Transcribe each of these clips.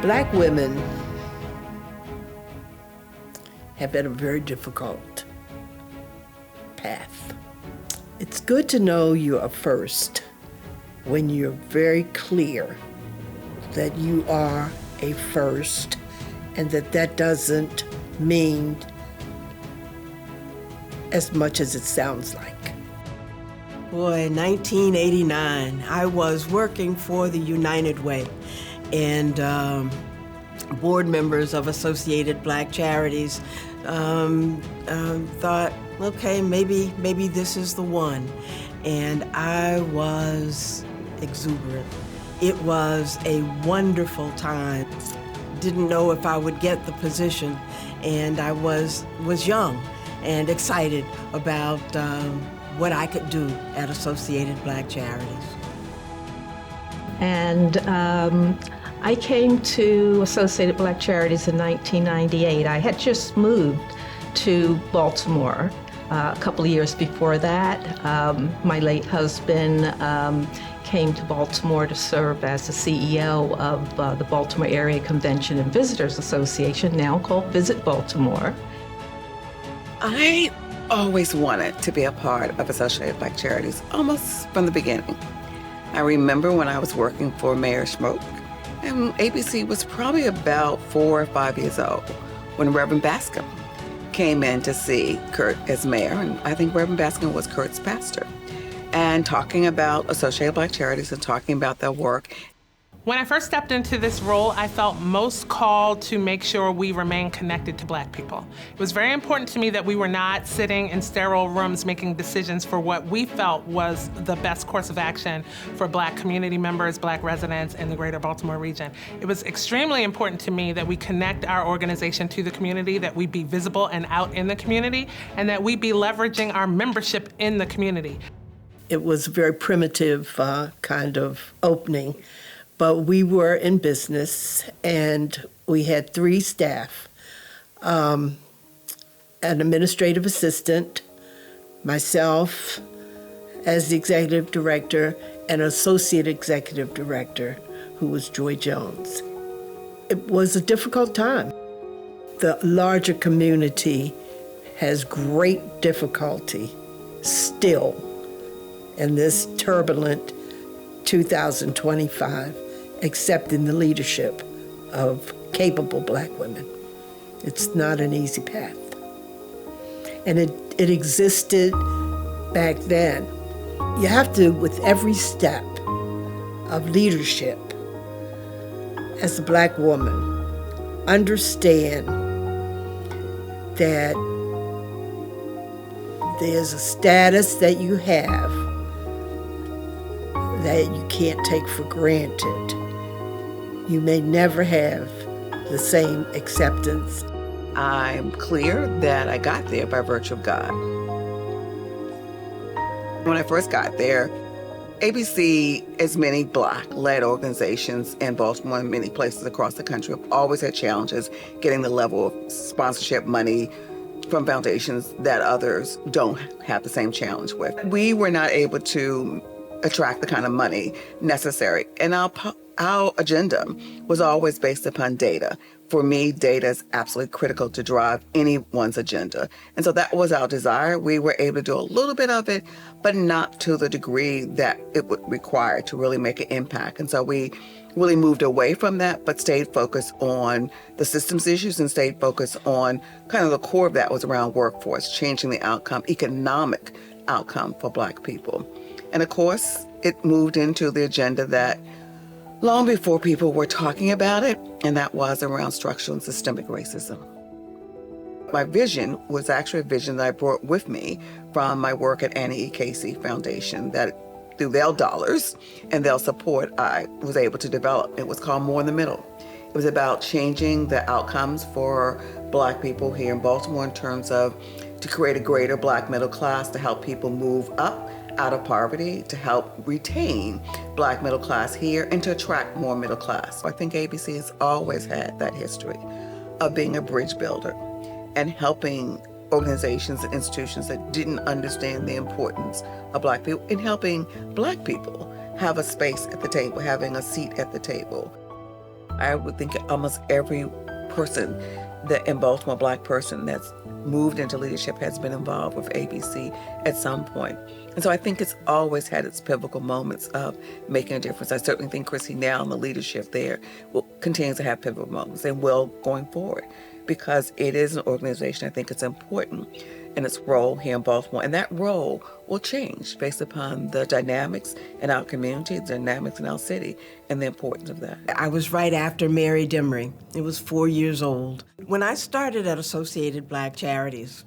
Black women have had a very difficult path. It's good to know you are first when you're very clear that you are a first and that doesn't mean as much as it sounds like. Boy, 1989, I was working for the United Way, and board members of Associated Black Charities thought, okay, maybe this is the one. And I was exuberant. It was a wonderful time. Didn't know if I would get the position, and I was young and excited about what I could do at Associated Black Charities. And I came to Associated Black Charities in 1998. I had just moved to Baltimore a couple of years before that. My late husband came to Baltimore to serve as the CEO of the Baltimore Area Convention and Visitors Association, now called Visit Baltimore. I always wanted to be a part of Associated Black Charities, almost from the beginning. I remember when I was working for Mayor Schmoke, and ABC was probably about 4 or 5 years old when Reverend Bascom came in to see Kurt as mayor, and I think Reverend Bascom was Kurt's pastor, and talking about Associated Black Charities and talking about their work. When I first stepped into this role, I felt most called to make sure we remain connected to Black people. It was very important to me that we were not sitting in sterile rooms making decisions for what we felt was the best course of action for Black community members, Black residents in the greater Baltimore region. It was extremely important to me that we connect our organization to the community, that we be visible and out in the community, and that we be leveraging our membership in the community. It was a very primitive kind of opening. But we were in business, and we had 3 staff, an administrative assistant, myself as the executive director, and an associate executive director, who was Joy Jones. It was a difficult time. The larger community has great difficulty still in this turbulent 2025, accepting the leadership of capable Black women. It's not an easy path. And it existed back then. You have to, with every step of leadership, as a Black woman, understand that there's a status that you have that you can't take for granted. You may never have the same acceptance. I'm clear that I got there by virtue of God. When I first got there, ABC, as many Black-led organizations in Baltimore and many places across the country, have always had challenges getting the level of sponsorship money from foundations that others don't have the same challenge with. We were not able to attract the kind of money necessary. And our agenda was always based upon data. For me, data is absolutely critical to drive anyone's agenda. And so that was our desire. We were able to do a little bit of it, but not to the degree that it would require to really make an impact. And so we really moved away from that, but stayed focused on the systems issues and stayed focused on kind of the core of that was around workforce, changing the outcome, economic outcome for Black people. And of course, it moved into the agenda that long before people were talking about it, and that was around structural and systemic racism. My vision was actually a vision that I brought with me from my work at Annie E. Casey Foundation, that through their dollars and their support, I was able to develop. It was called More in the Middle. It was about changing the outcomes for Black people here in Baltimore in terms of to create a greater Black middle class, to help people move up out of poverty, to help retain Black middle class here, and to attract more middle class. I think ABC has always had that history of being a bridge builder and helping organizations and institutions that didn't understand the importance of Black people, and helping Black people have a space at the table, having a seat at the table. I would think almost every person that in Baltimore, Black person that's moved into leadership has been involved with ABC at some point. And so I think it's always had its pivotal moments of making a difference. I certainly think Chrissy now and the leadership there will continue to have pivotal moments and will going forward, because it is an organization. I think it's important in its role here in Baltimore, and that role will change based upon the dynamics in our community, the dynamics in our city, and the importance of that. I was right after Mary Demery. It was 4 years old. When I started at Associated Black Charities,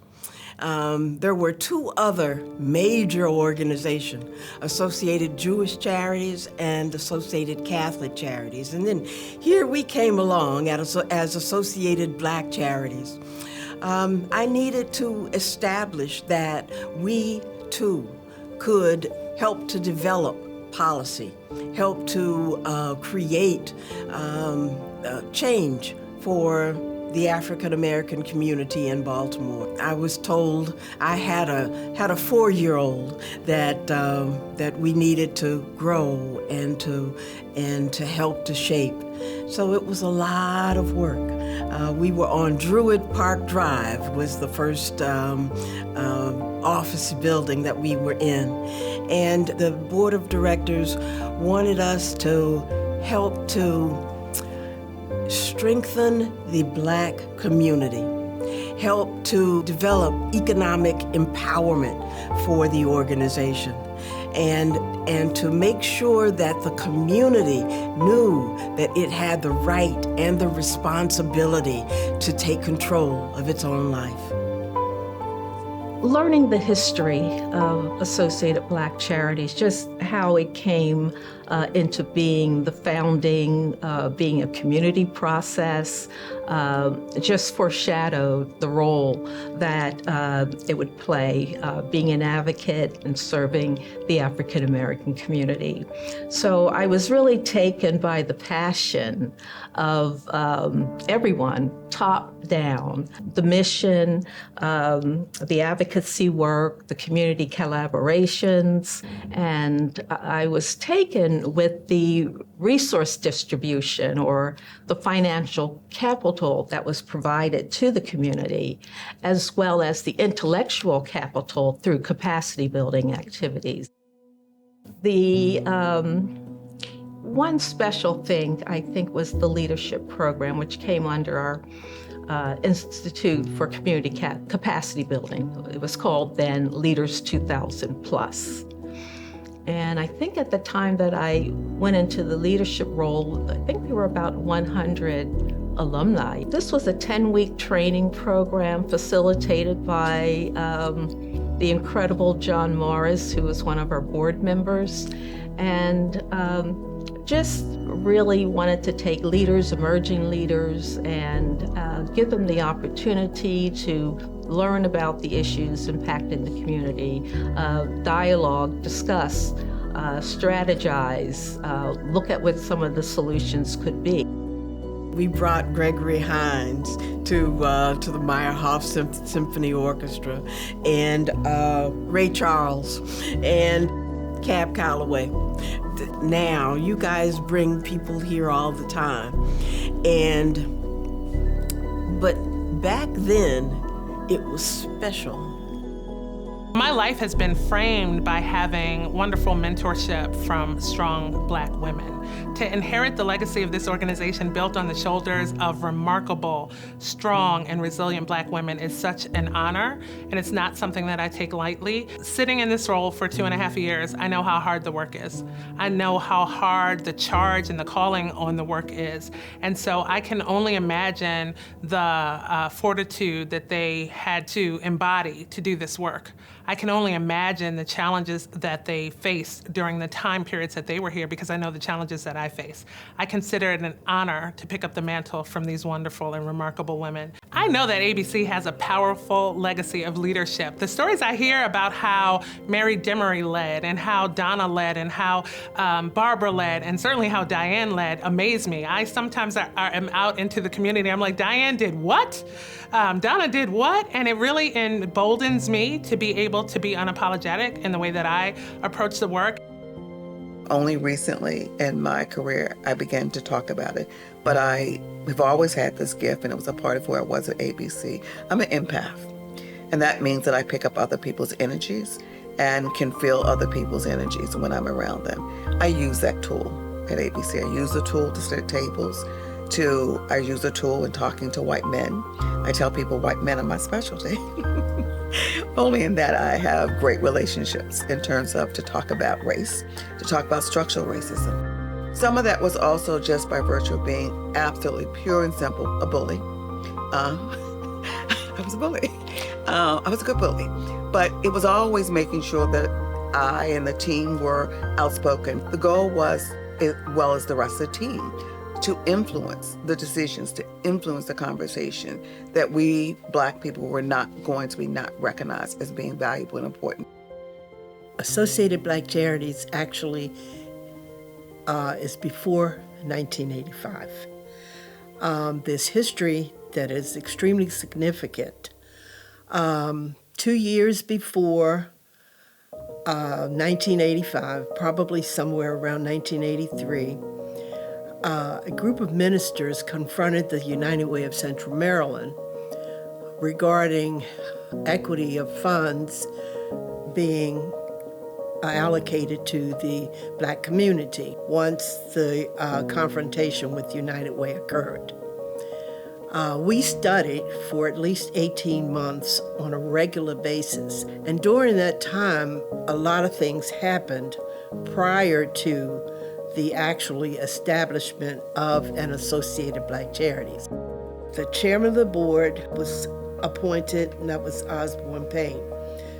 there were two other major organizations, Associated Jewish Charities and Associated Catholic Charities. And then here we came along as Associated Black Charities. I needed to establish that we, too, could help to develop policy, help to create change for the African American community in Baltimore. I was told I had a 4-year-old that we needed to grow and to help to shape. So it was a lot of work. We were on Druid Park Drive, was the first office building that we were in. And the board of directors wanted us to help to strengthen the Black community, help to develop economic empowerment for the organization, and to make sure that the community knew that it had the right and the responsibility to take control of its own life. Learning the history of Associated Black Charities, just how it came into being, the founding, being a community process, just foreshadowed the role that it would play, being an advocate and serving the African American community. So I was really taken by the passion of everyone, top down, the mission, the advocacy work, the community collaborations, and I was taken with the resource distribution or the financial capital that was provided to the community, as well as the intellectual capital through capacity building activities. The one special thing, I think, was the leadership program, which came under our Institute for Community Capacity Building. It was called then Leaders 2000 Plus. And I think at the time that I went into the leadership role, I think we were about 100 alumni. This was a 10-week training program facilitated by the incredible John Morris, who was one of our board members, and just really wanted to take leaders, emerging leaders, and give them the opportunity to learn about the issues impacting the community, dialogue, discuss, strategize, look at what some of the solutions could be. We brought Gregory Hines to the Meyerhoff Symphony Orchestra, and Ray Charles, and Cab Calloway. Now, you guys bring people here all the time, but back then, it was special. My life has been framed by having wonderful mentorship from strong Black women. To inherit the legacy of this organization built on the shoulders of remarkable, strong, and resilient Black women is such an honor, and it's not something that I take lightly. Sitting in this role for 2.5 years, I know how hard the work is. I know how hard the charge and the calling on the work is. And so I can only imagine the fortitude that they had to embody to do this work. I can only imagine the challenges that they faced during the time periods that they were here, because I know the challenges that I face. I consider it an honor to pick up the mantle from these wonderful and remarkable women. I know that ABC has a powerful legacy of leadership. The stories I hear about how Mary Demery led, and how Donna led, and how Barbara led, and certainly how Diane led, amaze me. I sometimes am out into the community, I'm like, Diane did what? Donna did what? And it really emboldens me to be able to be unapologetic in the way that I approach the work. Only recently in my career, I began to talk about it, but we've always had this gift, and it was a part of who I was at ABC. I'm an empath, and that means that I pick up other people's energies and can feel other people's energies when I'm around them. I use that tool at ABC. I use the tool to sit at tables. I use the tool in talking to white men. I tell people white men are my specialty. Only in that I have great relationships in terms of to talk about race, to talk about structural racism. Some of that was also just by virtue of being absolutely pure and simple a bully. I was a bully. I was a good bully. But it was always making sure that I and the team were outspoken. The goal was, as well as the rest of the team, to influence the decisions, to influence the conversation, that we Black people were not going to be not recognized as being valuable and important. Associated Black Charities actually is before 1985. There's history that is extremely significant. 2 years before 1985, probably somewhere around 1983, a group of ministers confronted the United Way of Central Maryland regarding equity of funds being allocated to the Black community once the confrontation with United Way occurred. We studied for at least 18 months on a regular basis, and during that time, a lot of things happened prior to the actually establishment of an Associated Black Charities. The chairman of the board was appointed, and that was Osborne Payne.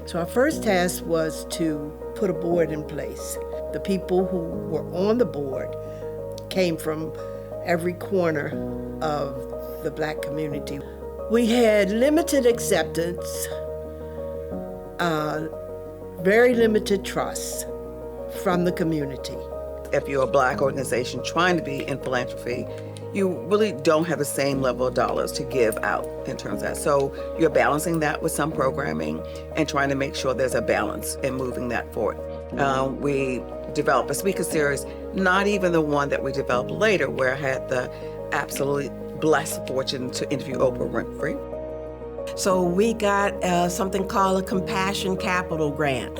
So our first task was to put a board in place. The people who were on the board came from every corner of the Black community. We had limited acceptance, very limited trust from the community. If you're a Black organization trying to be in philanthropy, you really don't have the same level of dollars to give out in terms of that. So you're balancing that with some programming and trying to make sure there's a balance in moving that forward. We developed a speaker series, not even the one that we developed later, where I had the absolutely blessed fortune to interview Oprah Winfrey. So we got something called a Compassion Capital Grant,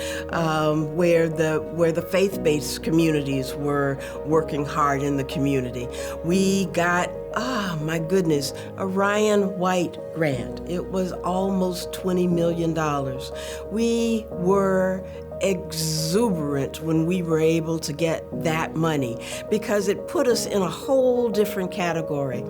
where the faith-based communities were working hard in the community. We got, my goodness, a Ryan White grant. It was almost $20 million. We were exuberant when we were able to get that money because it put us in a whole different category.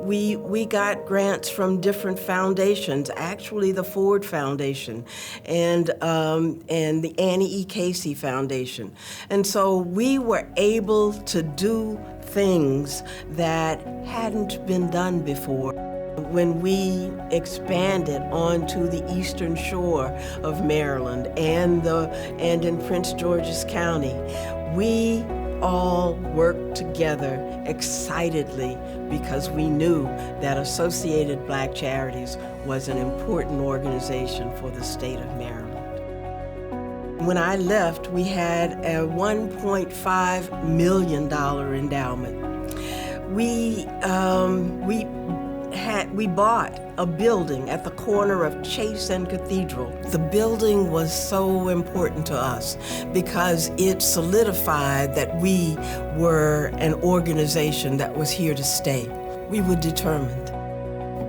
We got grants from different foundations, actually the Ford Foundation and the Annie E. Casey Foundation. And so we were able to do things that hadn't been done before. When we expanded onto the eastern shore of Maryland and in Prince George's County, we all worked together excitedly because we knew that Associated Black Charities was an important organization for the state of Maryland. When I left, we had a $1.5 million endowment. We bought a building at the corner of Chase and Cathedral. The building was so important to us because it solidified that we were an organization that was here to stay. We were determined.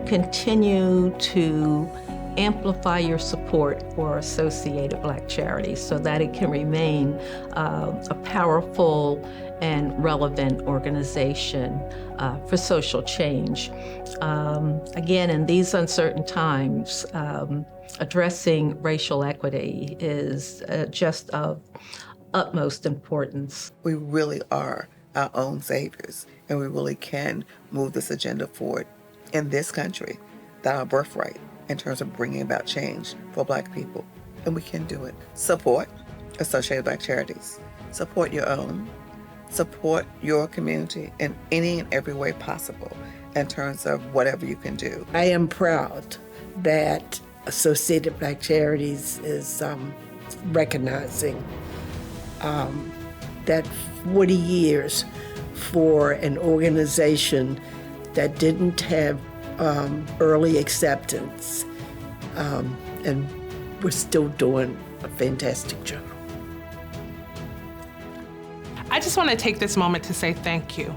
Continue to amplify your support for Associated Black Charities so that it can remain a powerful and relevant organization for social change. Again, in these uncertain times, addressing racial equity is just of utmost importance. We really are our own saviors, and we really can move this agenda forward in this country, that our birthright, in terms of bringing about change for Black people. And we can do it. Support Associated Black Charities. Support your own. Support your community in any and every way possible in terms of whatever you can do. I am proud that Associated Black Charities is recognizing that 40 years for an organization that didn't have early acceptance, and we're still doing a fantastic job. I just want to take this moment to say thank you.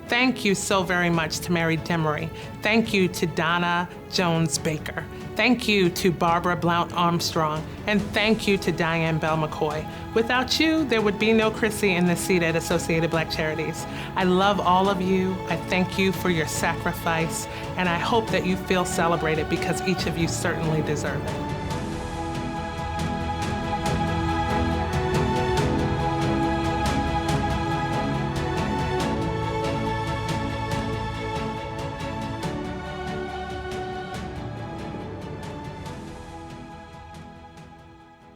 Thank you so very much to Mary Demery. Thank you to Donna Jones-Baker. Thank you to Barbara Blount Armstrong. And thank you to Diane Bell McCoy. Without you, there would be no Chrissy in this seat at Associated Black Charities. I love all of you. I thank you for your sacrifice. And I hope that you feel celebrated because each of you certainly deserve it.